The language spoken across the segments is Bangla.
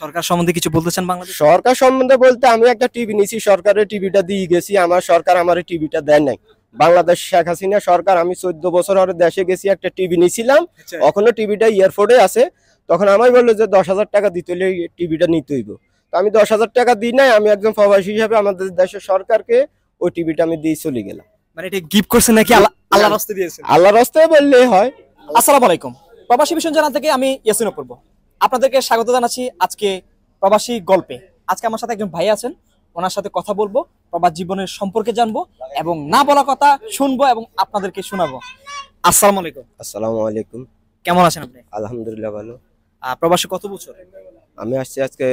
সরকার সম্বন্ধে কিছু বলতে চান বাংলাদেশ? সরকার সম্বন্ধে বলতে আমি একটা টিভি নিছি, সরকারের টিভিটা দিয়ে গেছি, আমার সরকার আমার টিভিটা দেয় নাই। বাংলাদেশ শেখ হাসিনা সরকার, আমি 14 বছর ধরে দেশে গেছি, একটা টিভি নিছিলাম, এখনো টিভিটা এয়ারপোর্টে আছে। তখন আমায় বললো যে 10,000 টাকা দিতে হলে টিভিটা নিতে হইব। তো আমি 10,000 টাকা দিই নাই, আমি একজন প্রবাসী হিসাবে আমাদের দেশের সরকারকে ওই টিভিটা আমি দিয়ে চলে গেলাম। মানে এটা গিফট করছেন নাকি আল্লাহর রাস্তায় দিয়েছেন? আল্লাহর রাস্তায় বললেই হয়। আসসালামু আলাইকুম, প্রবাসী মিশন চ্যানেল থেকে আমি ইয়াসিন অপূর্ব আপনাদেরকে স্বাগত জানাচ্ছি আজকে প্রবাসী গল্পে। আজকে আমার সাথে একজন ভাই আছেন, ওনার সাথে কথা বলবো, প্রবাস জীবনের সম্পর্কে জানবো এবং না বলা কথা শুনবো এবং আপনাদেরকে শোনাবো। আসসালামু আলাইকুম। আসসালামু আলাইকুম। কেমন আছেন আপনি? আলহামদুলিল্লাহ ভালো। প্রবাসী কত বছর? আমি আসছি আজকে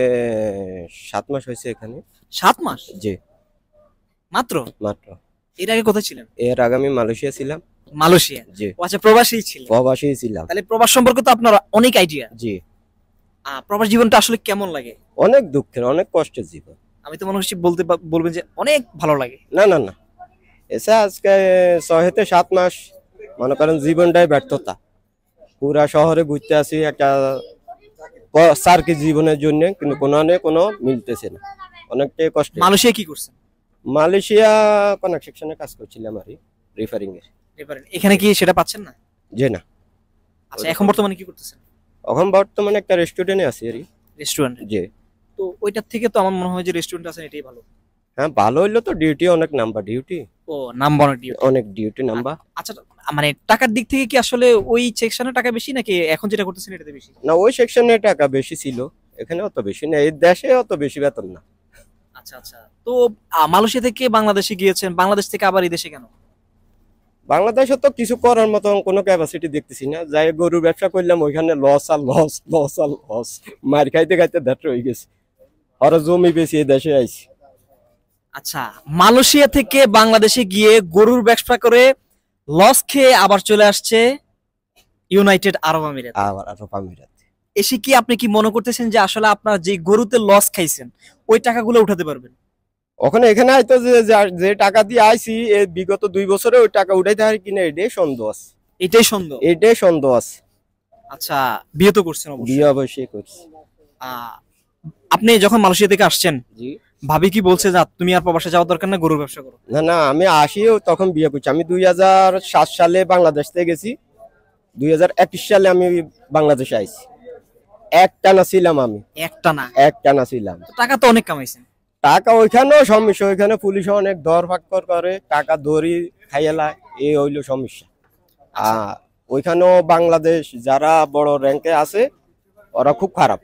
7 মাস হয়েছে এখানে। 7 মাস? জি মাত্র? মাত্র। এর আগে কোথায় ছিলেন? এর আগে আমি মালয়েশিয়া ছিলাম। মালয়েশিয়া? জি। আচ্ছা, প্রবাসী ছিলেন? প্রবাসী ছিলাম। তাহলে প্রবাস সম্পর্কে তো আপনার অনেক আইডিয়া। জি। প্রবাস জীবনটা আসলে কেমন লাগে? অনেক দুঃখের, অনেক কষ্টের জীবন। আমি তো মনে হচ্ছে বলবেন যে অনেক ভালো লাগে। না না না, এসে আজকে 6 থেকে 7 মাস মনে করেন জীবনটাই ব্যর্থতা। পুরা শহরে ঘুরতে আসি একটা সার্কি জীবনের জন্য, কিন্তু কোনো মিলতেছে না, অনেকটাই কষ্ট। মালয়েশিয়া কি করছেন? মালয়েশিয়া কনস্ট্রাকশনে কাজ করছিলাম আর রিফারিং এর। এখানে কি সেটা পাচ্ছেন না? জি না। আচ্ছা, এখন বর্তমানে কি করতেছেন? এখন বর্তমানে একটা রেস্টুরেন্টে আছি আর। রেস্টুরেন্ট? জি। তো ওইটার থেকে তো আমার মনে হয় যে রেস্টুরেন্ট আছে এটাই ভালো। হ্যাঁ ভালো হইলো তো, ডিউটি অনেক নাম্বার ডিউটি। ও নাম্বার ডিউটি, অনেক ডিউটি নাম্বার। আচ্ছা, মানে টাকার দিক থেকে কি আসলে ওই সেকশনে টাকা বেশি নাকি এখন যেটা করতেছেন এটাতে বেশি? না, ওই সেকশনে টাকা বেশি ছিল, এখানে অত বেশি না, এই দেশে অত বেশি বেতন না। আচ্ছা আচ্ছা, তো মালয়েশিয়া থেকে বাংলাদেশে গিয়েছেন, বাংলাদেশ থেকে আবার এই দেশে কেন? বাংলাদেশে তো কিছু করার মতো কোনো ক্যাপাসিটি দেখতেছি না। যাই গরুর ব্যবসা করলাম, ওইখানে লস আর লস, লস আর লস, মার খাইতে খাইতে দ্যাট হয়ে গেছে, আর জমি বেশি এই দেশে আইছি। আচ্ছা, মালয়েশিয়া থেকে বাংলাদেশে গিয়ে গরুর ব্যবসা করে লস খেয়ে আবার চলে আসছে ইউনাইটেড আরব আমিরাত। আরব আমিরাত এসে কি আপনি কি মনে করতেছেন যে আসলে আপনার যে গরুতে লস খাইছেন ওই টাকাগুলো উঠাতে পারবেন? ওখানে এখানে আইতো যে টাকা দিয়ে আইছি, এই বিগত 2 বছরে ওই টাকা উঠাইতে পারি কিনা এটাই সন্দেহ আছে। এটাই সন্দেহ? এটাই সন্দেহ আছে। আচ্ছা, বিয়ে তো করছেন? বিয়ে অবশ্যই করছি। আপনি যখন মালয়েশিয়া থেকে আসছেন, জি, ভাবি কি বলছে যে তুমি আর প্রবাসে যাওয়ার দরকার না, গরুর ব্যবসা করো? না না, আমি আসিও তখন বিয়ে করছি। আমি 2007 সালে বাংলাদেশ থেকে গেছি, 2021 সালে আমি বাংলাদেশে আইছি। একটানা ছিলাম আমি। একটানা ছিলাম। টাকা তো অনেক কামাইছেন। টাকা ওইখানেও সমস্যা, ওইখানে পুলিশ অনেক দর ফাক্কর করে, টাকা দড়ি খাইয়েলায়, এই হইলো সমস্যা। আর ওইখানেও বাংলাদেশ যারা বড় র্যাঙ্কে আছে ওরা খুব খারাপ,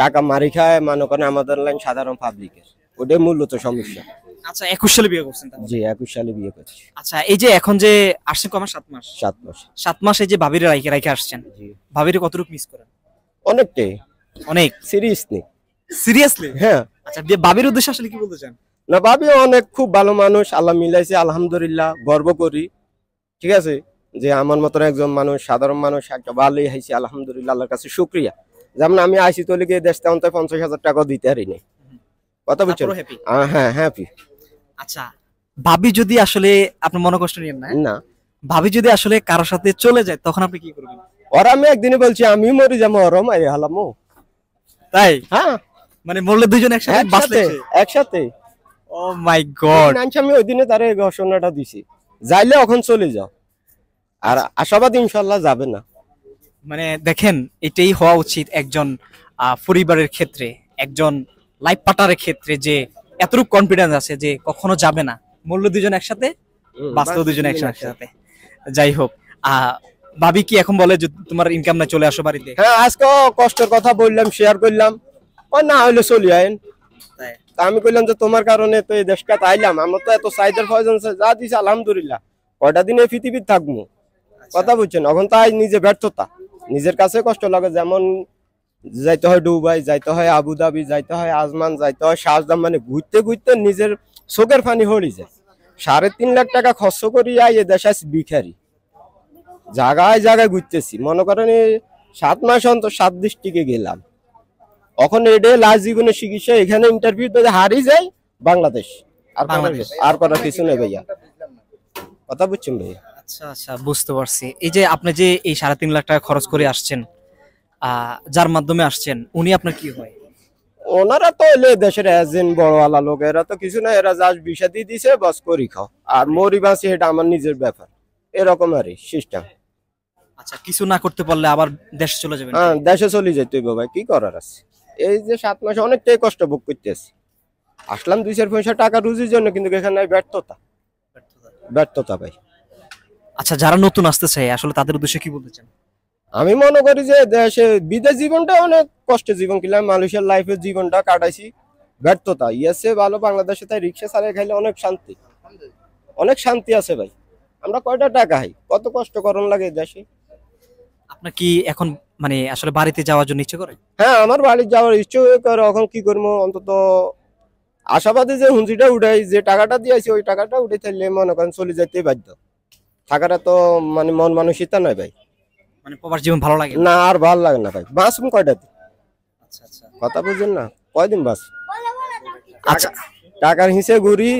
টাকা মারি খায় মনে করেন আমাদের লাইন সাধারণ পাবলিকের, ওটাই মূলত সমস্যা। আচ্ছা, 21 সালে বিয়ে করছেন? জি, 21 সালে বিয়ে করছি। আচ্ছা, এই যে এখন যে আসছেন কমা 7 মাস? 7 মাস। 7 মাস এই যে ভাবিরে রাইখে আসছেন, ভাবিরে কতটুকু মিস করেন? অনেকটাই। অনেক সিরিয়াসলি? সিরিয়াসলি? হ্যাঁ। আচ্ছা, ভাবির উদ্দেশ্যে আসলে কি বলতে চান? না, ভাবি অনেক খুব ভালো মানুষ, আল্লাহ মিলাইছে, আলহামদুলিল্লাহ, গর্ব করি। ঠিক আছে, যে আমার মতন একজন মানুষ, সাধারণ মানুষ একটা ভালোই হাইছি, আলহামদুলিল্লাহ, আল্লাহর কাছে শুকরিয়া। যেমন আমি আইসি তো লিখে দেশ তেমন 50,000 টাকা দিতে পারিনি, কথা বুঝছেন? হ্যাঁ, হ্যাপি। আচ্ছা, ভাবি যদি আসলে আপনি মনে কষ্ট নিয়েন না, না, ভাবি যদি আসলে কারোর সাথে চলে যায় তখন আপনি কি করবেন? ওরা আমি একদিনই বলছি আমি মরি যাবো, ওরম আই হালামো। তাই? হ্যাঁ, মানে মরলে দুইজন একসাথে? একসাথে। ও মাই গড। আমি ওই দিনে তার ঘোষণাটা দিছি, যাইলে এখন চলে যাও, আর আশাবাদ ইনশাল্লাহ যাবে না। মানে দেখেন, এটাই হওয়া উচিত একজন পরিবারের ক্ষেত্রে, একজন লাইফ পার্টনারের ক্ষেত্রে, যে এতটুকু কনফিডেন্স আছে যে কখনো যাবে না, মরলে দুজন একসাথে, বাস্তব দুজন একসাথে। যাই হোক, ভাবি কি এখন বলে যে তোমার ইনকাম না, চলে আসো বাড়িতে? হ্যাঁ, আজকে কষ্টের কথা বললাম, শেয়ার করলাম, না হইলে চলি আইন। আমি কইলাম যে তোমার কারণে তো এই দেশটা আইলাম, আমরা তো এত সাইদের প্রয়োজন যা দিছে আলহামদুলিল্লাহ, কয়টা দিন এই পৃথিবীর থাকবো, কথা বুঝছেন? এখন তাই নিজে ব্যর্থতা, নিজের কাছে কষ্ট লাগে। যেমন যাইতে হয় দুবাই, যাইতে হয় আবুধাবি, যাইতে হয় আজমান, যাইতে হয় শাহজাহান, মানে ঘুরতে ঘুরতে নিজের চোখের পানি হরি যায়। 3.5 লাখ টাকা খরচ করি এই দেশে ভিখারি, জায়গায় জায়গায় ঘুরতেছি। মনে করেন 7 মাস অন্তর 7 ডিস্ট্রিক্টে গেলাম। এখন এডে লাস্ট জীবনের চিকিৎসা, এখানে ইন্টারভিউ দিতে হারিয়ে যায় বাংলাদেশ, আর করার কিছু নেই ভাইয়া, কথা বুঝছেন ভাইয়া? আচ্ছা আচ্ছা, বুঝতে পারছি। এই যে আপনি যে এই 3.5 লাখ টাকা খরচ করে আসছেন, যার মাধ্যমে আসছেন, উনি আপনার কি হয়? ওনারা তো এলে দেশের এজেন্ট বড়ওয়ালা লোক, এরা তো কিছু না, এরা যা বিষা দিয়ে দিছে বাস করি খাও আর মরি বাঁচি, এটা আমার নিজের ব্যাপার, এরকম আর সিস্টেম। আচ্ছা, কিছু না করতে পারলে আবার দেশে চলে যাবেন? হ্যাঁ, দেশে চলে যেতে হইব ভাই, কি করার আছে। এই যে 7 মাসে অনেকটাই কষ্ট ভোগ করতেছি, আসলাম 2-4 পয়সা টাকা রুজির জন্য, কিন্তু এখানে ব্যর্থতা ব্যর্থতা ভাই। আচ্ছা, যারা নতুন আসতে চায় আসলে তাদের উদ্দেশ্যে কি বলতে চান? আমি মনে করি যে দেশে বিদেশ জীবনটা অনেক কষ্টের জীবন, কিলাম মালয়েশিয়ার লাইফের জীবনটা কাটাইছি, ব্যর্থতা ইয়েছে ভালো। বাংলাদেশে তাই রিক্সা চালিয়ে খাইলে অনেক শান্তি, অনেক শান্তি আছে ভাই। আমরা কয়টা টাকা হাই, কত কষ্ট করন লাগে দেশে। আপনার কি এখন মানে আসলে বাড়িতে যাওয়ার জন্য ইচ্ছে করে? হ্যাঁ, আমার বাড়ি যাওয়ার ইচ্ছে করে, এখন কি করবো, অন্তত আশাবাদী যে হুঁজিটা উঠাই, যে টাকাটা দিয়েছি ওই টাকাটা উঠে থাকলে মনে করেন চলে যেতেই বাধ্য। থাকাটা তো মানে মন মানসিকতা নয় ভাই, মানে প্রবাস জীবন ভালো লাগে না আর ভাল লাগে না ভাই। বাঁচুন কয়টা দিন, আচ্ছা আচ্ছা কথা বুঝেন না, কয়দিন বাস। আচ্ছা, টাকার হিসে ঘুরি,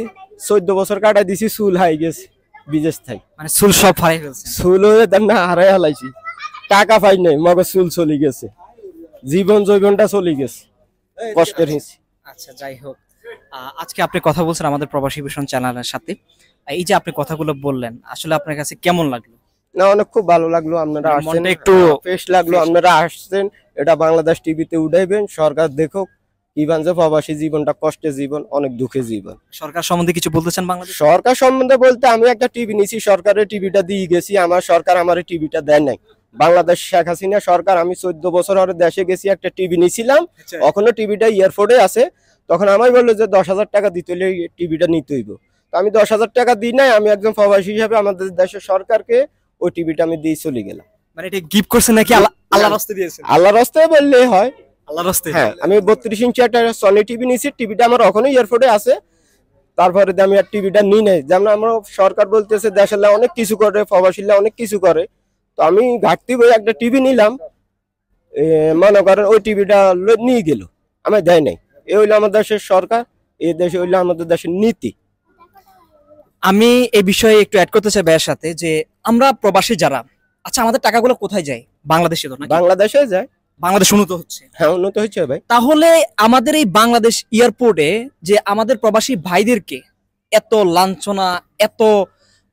14 বছর কাটাই দিছি, চুল হাই গেছে বিদেশ থাই, মানে চুল সব হারিয়ে ফেলছে? চুল হয়ে তার না হারাই হালাইছি, টাকা পাই নাই, মগর চুল চলে গেছে, জীবন জৈবনটা চলে গেছে কষ্টের হিসে। আচ্ছা, যাই হোক, আজকে আপনি কথা বলছেন আমাদের প্রবাসী ভীষণ চ্যানেলের সাথে। এই যে আপনি কথাগুলো বললেন, আসলে আপনার কাছে কেমন লাগলো? না, অনেক খুব ভালো লাগলো, আপনারা আসছেন, মনটা একটু ফ্রেশ লাগলো, আপনারা আসছেন। এটা বাংলাদেশ টিভিতে উঠাইবেন, সরকার দেখো কিভাবে যে প্রবাসী জীবনটা কষ্টের জীবন, অনেক দুঃখের জীবন। সরকার সম্বন্ধে কিছু বলতে চান বাংলাদেশ? সরকার সম্বন্ধে বলতে, আমি একটা টিভি নিছি, সরকারের টিভিটা দিয়ে গেছি, আমার সরকার আমার টিভিটা দেয় নাই। বাংলাদেশ শেখ হাসিনা সরকার, আমি 14 বছর ধরে দেশে গেছি, একটা টিভি নিছিলাম, এখনো টিভিটা এয়ারপোর্টে আছে। তখন আমায় বললো যে 10,000 টাকা দিতে হলে টিভিটা নিতে হইব। তো আমি 10,000 টাকা দিই নাই, আমি একজন প্রবাসী হিসাবে আমাদের দেশের সরকারকে ওই টিভিটা আমি দিয়ে চলে গেলাম। মানে এটা গিফট করছেন নাকি আল্লাহর রাস্তায় দিয়েছেন? আল্লাহর রাস্তায় বললেই হয়, আল্লাহর রাস্তায়। হ্যাঁ, আমি 32 ইঞ্চি একটা সনি টিভি নিছি, টিভিটা আমার এখনো এয়ারপোর্টে আছে। তারপরে আমি আর টিভিটা নিই নাই, যেমন আমরা সরকার বলতেছে দেশের অনেক কিছু করে, প্রবাসীরা অনেক কিছু করে, তো আমি ঘাটতি বই একটা টিভি নিলাম, মনে করেন ওই টিভিটা নিয়ে গেল, আমার দেয় নাই। এ হইলো আমাদের দেশের সরকার, এই দেশে হইলো আমাদের দেশের নীতি। আমি এই বিষয়ে একটু অ্যাড করতে চাই ভাইয়ের সাথে, যে আমরা প্রবাসী যারা, আচ্ছা আমাদের টাকাগুলো কোথায় যায়? বাংলাদেশে তো নাকি? বাংলাদেশে যায়। বাংলাদেশ উন্নত হচ্ছে, হ্যাঁ উন্নত হচ্ছে ভাই। তাহলে আমাদের এই বাংলাদেশ এয়ারপোর্টে যে আমাদের প্রবাসী ভাইদেরকে এত লাঞ্ছনা, এত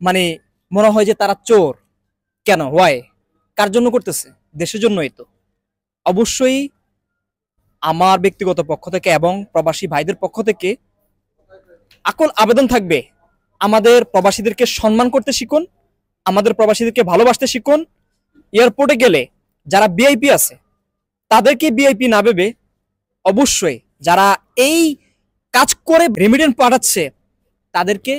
মানে মনে হয় যে তারা চোর, কেন, হয় কার জন্য করতেছে? দেশের জন্যই তো। অবশ্যই আমার ব্যক্তিগত পক্ষ থেকে এবং প্রবাসী ভাইদের পক্ষ থেকে আকুল আবেদন থাকবে, আমাদের প্রবাসীদেরকে সম্মান করতে শিখুন, আমাদের প্রবাসীদেরকে ভালোবাসতে শিখুন। এয়ারপোর্টে গেলে যারা ভিআইপি আছে তাদেরকে ভিআইপি না ভেবে অবশ্যই যারা এই কাজ করে রেমিটেন্স পাঠাচ্ছে তাদেরকে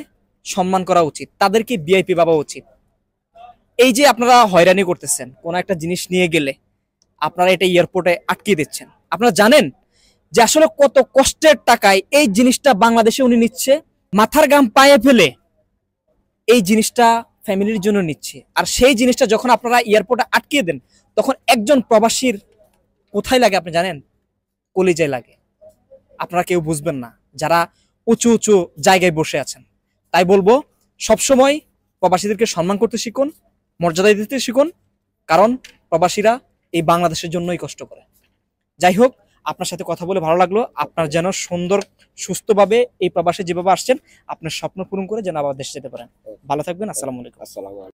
সম্মান করা উচিত, তাদেরকে ভিআইপি ভাবা উচিত। এই যে আপনারা হয়রানি করতেছেন, কোন একটা জিনিস নিয়ে গেলে আপনারা এটা এয়ারপোর্টে আটকে দিচ্ছেন, আপনারা জানেন যে আসলে কত কষ্টের টাকায় এই জিনিসটা বাংলাদেশে উনি নিচ্ছে, মাথার গাম পায়ে ফেলে এই জিনিসটা ফ্যামিলির জন্য নিচ্ছে। আর সেই জিনিসটা যখন আপনারা এয়ারপোর্টে আটকে দেন, তখন একজন প্রবাসীর কোথায় লাগে আপনি জানেন? কলিজায় লাগে। আপনারা কেউ বুঝবেন না যারা উঁচু উঁচু জায়গায় বসে আছেন। তাই বলবো, সবসময় প্রবাসীদেরকে সম্মান করতে শিখুন, মর্যাদা দিতে শিখুন, কারণ প্রবাসীরা এই বাংলাদেশের জন্যই কষ্ট করে। যাই হোক, আপনার সাথে কথা বলে ভালো লাগলো। আপনার যেন সুন্দর সুস্থভাবে এই প্রবাসে যেভাবে আসছেন আপনার স্বপ্ন পূরণ করে যেন আবার দেশে যেতে পারেন। ভালো থাকবেন। আসসালামু আলাইকুম। আসসালামু আলাইকুম।